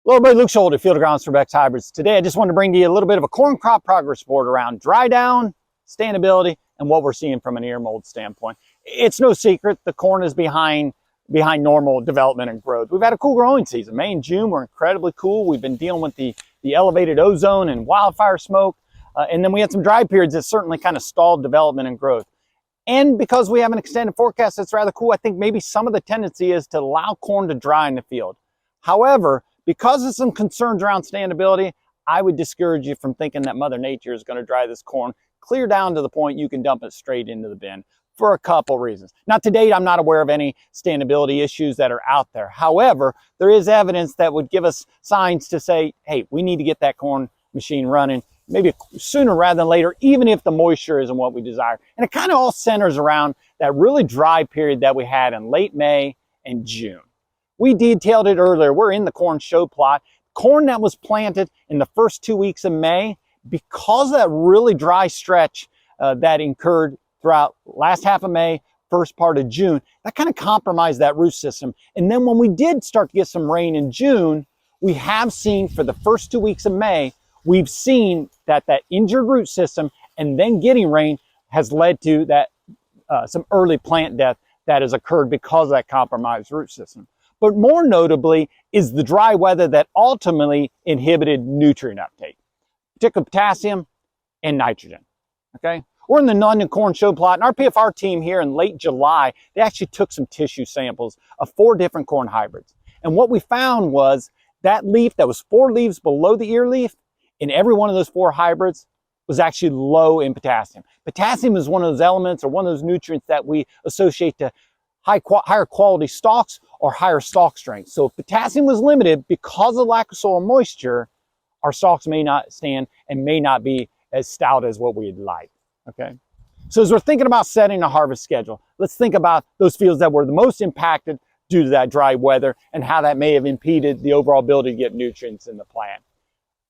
Hello everybody, Luke Schulte, Field Agronomist for Beck's Hybrids. Today I just wanted to bring to you a little bit of a corn crop progress report around dry down, standability, and what we're seeing from an ear mold standpoint. It's no secret the corn is behind normal development and growth. We've had a cool growing season. May and June were incredibly cool. We've been dealing with the elevated ozone and wildfire smoke. And then we had some dry periods that certainly kind of stalled development and growth. And because we have an extended forecast that's rather cool, I think maybe some of the tendency is to allow corn to dry in the field. However, because of some concerns around standability, I would discourage you from thinking that Mother Nature is going to dry this corn clear down to the point you can dump it straight into the bin for a couple reasons. Now, to date, I'm not aware of any standability issues that are out there. However, there is evidence that would give us signs to say, hey, we need to get that corn machine running maybe sooner rather than later, even if the moisture isn't what we desire. And it kind of all centers around that really dry period that we had in late May and June. We detailed it earlier. We're in the corn show plot. Corn that was planted in the first 2 weeks of May, because of that really dry stretch that incurred throughout last half of May, first part of June, that kind of compromised that root system. And then when we did start to get some rain in June, we have seen for the first 2 weeks of May, we've seen that injured root system and then getting rain has led to that some early plant death that has occurred because of that compromised root system. But more notably is the dry weather that ultimately inhibited nutrient uptake, particularly potassium and nitrogen, okay? We're in the London Corn Show plot, and our PFR team here in late July, they actually took some tissue samples of 4 different corn hybrids. And what we found was that leaf that was 4 leaves below the ear leaf, in every one of those 4 hybrids, was actually low in potassium. Potassium is one of those elements or one of those nutrients that we associate to higher quality stalks or higher stalk strength. So if potassium was limited because of lack of soil moisture, our stalks may not stand and may not be as stout as what we'd like, okay? So as we're thinking about setting a harvest schedule, let's think about those fields that were the most impacted due to that dry weather and how that may have impeded the overall ability to get nutrients in the plant.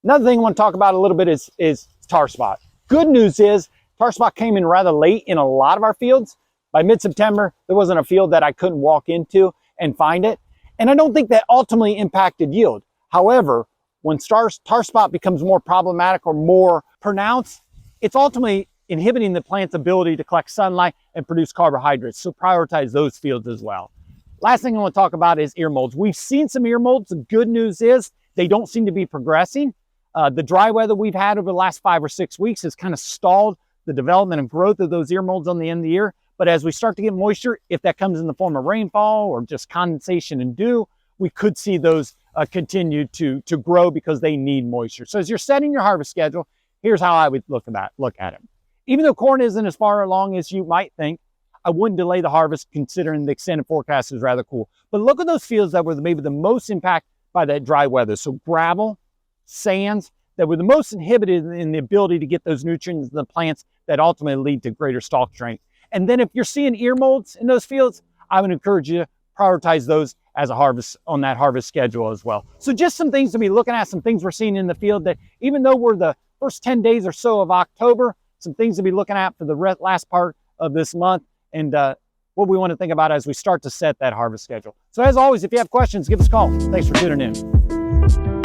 Another thing I want to talk about a little bit is tar spot. Good news is tar spot came in rather late in a lot of our fields. By mid-September, there wasn't a field that I couldn't walk into and find it. And I don't think that ultimately impacted yield. However, when tar spot becomes more problematic or more pronounced, it's ultimately inhibiting the plant's ability to collect sunlight and produce carbohydrates. So prioritize those fields as well. Last thing I want to talk about is ear molds. We've seen some ear molds. The good news is they don't seem to be progressing. The dry weather we've had over the last 5 or 6 weeks has kind of stalled the development and growth of those ear molds on the end of the year. But as we start to get moisture, if that comes in the form of rainfall or just condensation and dew, we could see those continue to grow because they need moisture. So as you're setting your harvest schedule, here's how I would look at it. Even though corn isn't as far along as you might think, I wouldn't delay the harvest considering the extended forecast is rather cool. But look at those fields that were maybe the most impacted by that dry weather. So gravel, sands, that were the most inhibited in the ability to get those nutrients in the plants that ultimately lead to greater stalk strength. And then if you're seeing ear molds in those fields, I would encourage you to prioritize those as a harvest on that harvest schedule as well. So just some things to be looking at, some things we're seeing in the field that even though we're the first 10 days or so of October, some things to be looking at for the last part of this month and what we want to think about as we start to set that harvest schedule. So as always, if you have questions, give us a call. Thanks for tuning in.